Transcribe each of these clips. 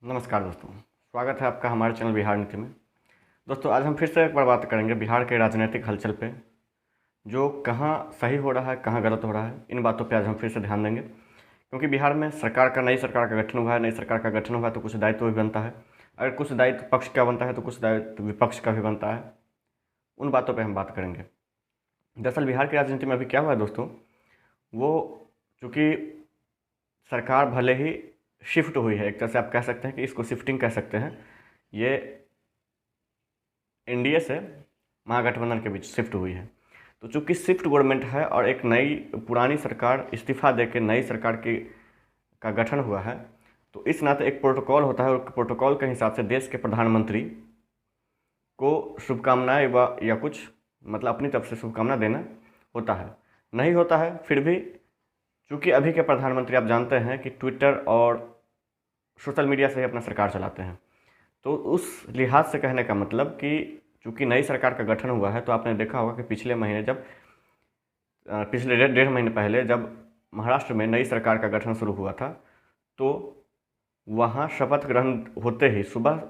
नमस्कार दोस्तों, स्वागत है आपका हमारे चैनल बिहार नीति में। दोस्तों, आज हम फिर से एक बार बात करेंगे बिहार के राजनीतिक हलचल पे, जो कहाँ सही हो रहा है, कहाँ गलत हो रहा है। इन बातों पे आज हम फिर से ध्यान देंगे, क्योंकि बिहार में नई सरकार का गठन हुआ है। नई सरकार का गठन हुआ है तो कुछ दायित्व भी बनता है। अगर कुछ दायित्व पक्ष का बनता है तो कुछ दायित्व विपक्ष का भी बनता है। उन बातों पर हम बात करेंगे। दरअसल बिहार की राजनीति में अभी क्या हुआ है दोस्तों, वो चूँकि सरकार भले ही शिफ्ट हुई है, एक तरह से आप कह सकते हैं कि इसको शिफ्टिंग कह सकते हैं। ये एनडीए से महागठबंधन के बीच शिफ्ट हुई है। तो चूंकि शिफ्ट गवर्नमेंट है और एक नई पुरानी सरकार इस्तीफा देके नई सरकार का गठन हुआ है, तो इस नाते एक प्रोटोकॉल होता है और प्रोटोकॉल के हिसाब से देश के प्रधानमंत्री को शुभकामनाएं या कुछ मतलब अपनी तरफ से शुभकामना देना होता है। नहीं होता है फिर भी, चूँकि अभी के प्रधानमंत्री आप जानते हैं कि ट्विटर और सोशल मीडिया से ही अपना सरकार चलाते हैं। तो उस लिहाज से कहने का मतलब कि चूँकि नई सरकार का गठन हुआ है, तो आपने देखा होगा कि पिछले डेढ़ महीने पहले जब महाराष्ट्र में नई सरकार का गठन शुरू हुआ था, तो वहाँ शपथ ग्रहण होते ही सुबह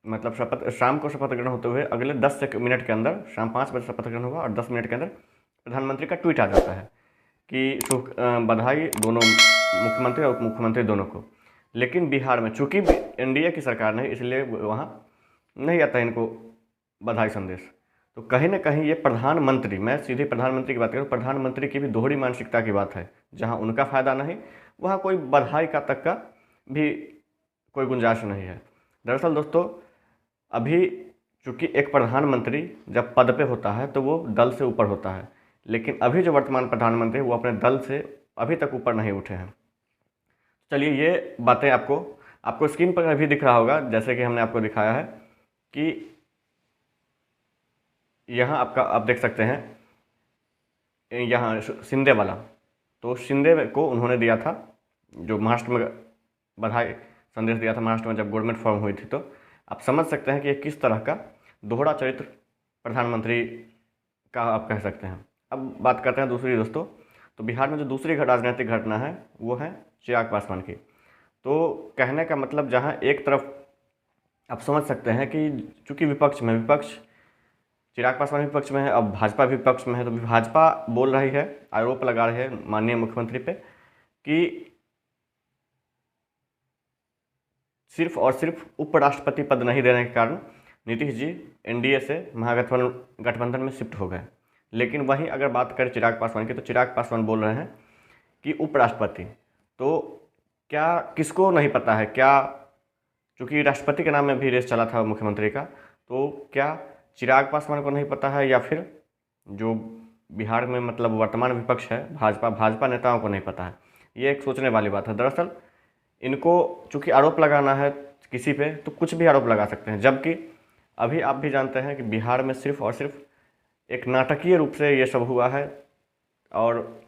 मतलब शाम को शपथ ग्रहण होते हुए अगले 10 मिनट के अंदर, शाम 5 बजे शपथ ग्रहण हुआ और 10 मिनट के अंदर प्रधानमंत्री का ट्वीट आ जाता है कि बधाई दोनों मुख्यमंत्री और उप मुख्यमंत्री दोनों को। लेकिन बिहार में चूँकि एनडीए की सरकार नहीं, इसलिए वहाँ नहीं आता इनको बधाई संदेश। तो कहीं ना कहीं ये प्रधानमंत्री, मैं सीधे प्रधानमंत्री की बात करूँ, प्रधानमंत्री की भी दोहरी मानसिकता की बात है। जहाँ उनका फ़ायदा नहीं, वहाँ कोई बधाई का तक का भी कोई गुंजाइश नहीं है। दरअसल दोस्तों, अभी चूँकि एक प्रधानमंत्री जब पद पे होता है तो वो दल से ऊपर होता है, लेकिन अभी जो वर्तमान प्रधानमंत्री वो अपने दल से अभी तक ऊपर नहीं उठे हैं। चलिए, ये बातें आपको स्क्रीन पर अभी दिख रहा होगा, जैसे कि हमने आपको दिखाया है कि यहाँ आप देख सकते हैं, यहाँ शिंदे वाला। तो शिंदे को उन्होंने दिया था, जो महाराष्ट्र में बधाई संदेश दिया था महाराष्ट्र में जब गवर्नमेंट फॉर्म हुई थी। तो आप समझ सकते हैं कि ये किस तरह का दोहरा चरित्र प्रधानमंत्री का आप कह सकते हैं। अब बात करते हैं दूसरी दोस्तों। तो बिहार में जो दूसरी राजनीतिक घटना है वो है चिराग पासवान की। तो कहने का मतलब, जहाँ एक तरफ आप समझ सकते हैं कि चूँकि विपक्ष चिराग पासवान विपक्ष में है, अब भाजपा विपक्ष में है, तो भाजपा बोल रही है, आरोप लगा रही है माननीय मुख्यमंत्री पे कि सिर्फ और सिर्फ उपराष्ट्रपति पद नहीं देने के कारण नीतीश जी एनडीए से महागठबंधन में शिफ्ट हो गए। लेकिन वहीं अगर बात करें चिराग पासवान की, तो चिराग पासवान बोल रहे हैं कि उपराष्ट्रपति, तो क्या किसको नहीं पता है, क्या चूँकि राष्ट्रपति के नाम में भी रेस चला था मुख्यमंत्री का, तो क्या चिराग पासवान को नहीं पता है या फिर जो बिहार में मतलब वर्तमान विपक्ष है भाजपा नेताओं को नहीं पता है? ये एक सोचने वाली बात है। दरअसल इनको चूँकि आरोप लगाना है किसी पे, तो कुछ भी आरोप लगा सकते हैं, जबकि अभी आप भी जानते हैं कि बिहार में सिर्फ और सिर्फ एक नाटकीय रूप से ये सब हुआ है, और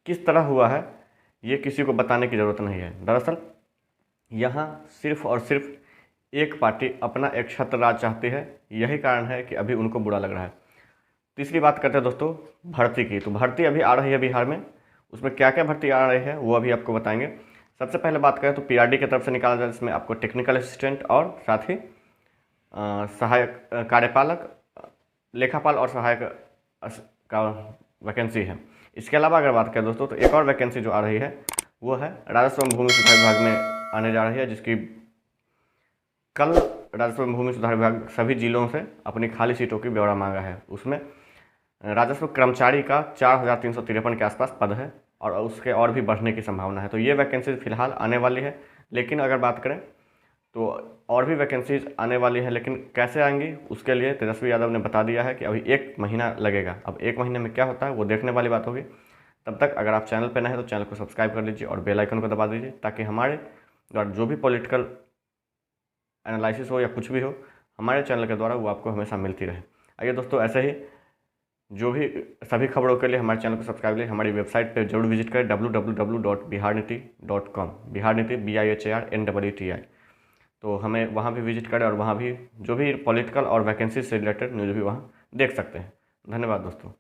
किस तरह हुआ है ये किसी को बताने की ज़रूरत नहीं है। दरअसल यहाँ सिर्फ और सिर्फ एक पार्टी अपना एक छत्र राज चाहती है, यही कारण है कि अभी उनको बुरा लग रहा है। तीसरी बात करते हैं दोस्तों भर्ती की। तो भर्ती अभी आ रही है बिहार में, उसमें क्या क्या भर्ती आ रही है वो अभी आपको बताएंगे। सबसे पहले बात करें तो पीआरडी की तरफ से निकाला जाए, जिसमें आपको टेक्निकल असिस्टेंट और साथ ही सहायक कार्यपालक, लेखापाल और सहायक का वैकेंसी है। इसके अलावा अगर बात करें दोस्तों, तो एक और वैकेंसी जो आ रही है वो है राजस्व एवं भूमि सुधार विभाग में आने जा रही है, जिसकी कल राजस्व एवं भूमि सुधार विभाग सभी जिलों से अपनी खाली सीटों की ब्यौरा मांगा है। उसमें राजस्व कर्मचारी का 4353 के आसपास पद है और उसके और भी बढ़ने की संभावना है। तो ये वैकेंसी फिलहाल आने वाली है, लेकिन अगर बात करें तो और भी वैकेंसीज आने वाली है, लेकिन कैसे आएंगी उसके लिए तेजस्वी यादव ने बता दिया है कि अभी 1 महीना लगेगा। अब 1 महीने में क्या होता है वो देखने वाली बात होगी। तब तक अगर आप चैनल पर नए हैं तो चैनल को सब्सक्राइब कर लीजिए और बेल आइकन को दबा दीजिए, ताकि हमारे द्वारा जो भी पॉलिटिकल एनालिसिस हो या कुछ भी हो, हमारे चैनल के द्वारा वो आपको हमेशा मिलती रहे। आइए दोस्तों, ऐसे ही जो भी सभी खबरों के लिए हमारे चैनल को सब्सक्राइब करें। हमारी वेबसाइट पर जरूर विजिट करें www.biharniti.com, बिहारनीति BIHARNEETI। तो हमें वहाँ भी विजिट करें और वहाँ भी जो भी पॉलिटिकल और वैकेंसी से रिलेटेड न्यूज़ भी वहाँ देख सकते हैं। धन्यवाद दोस्तों।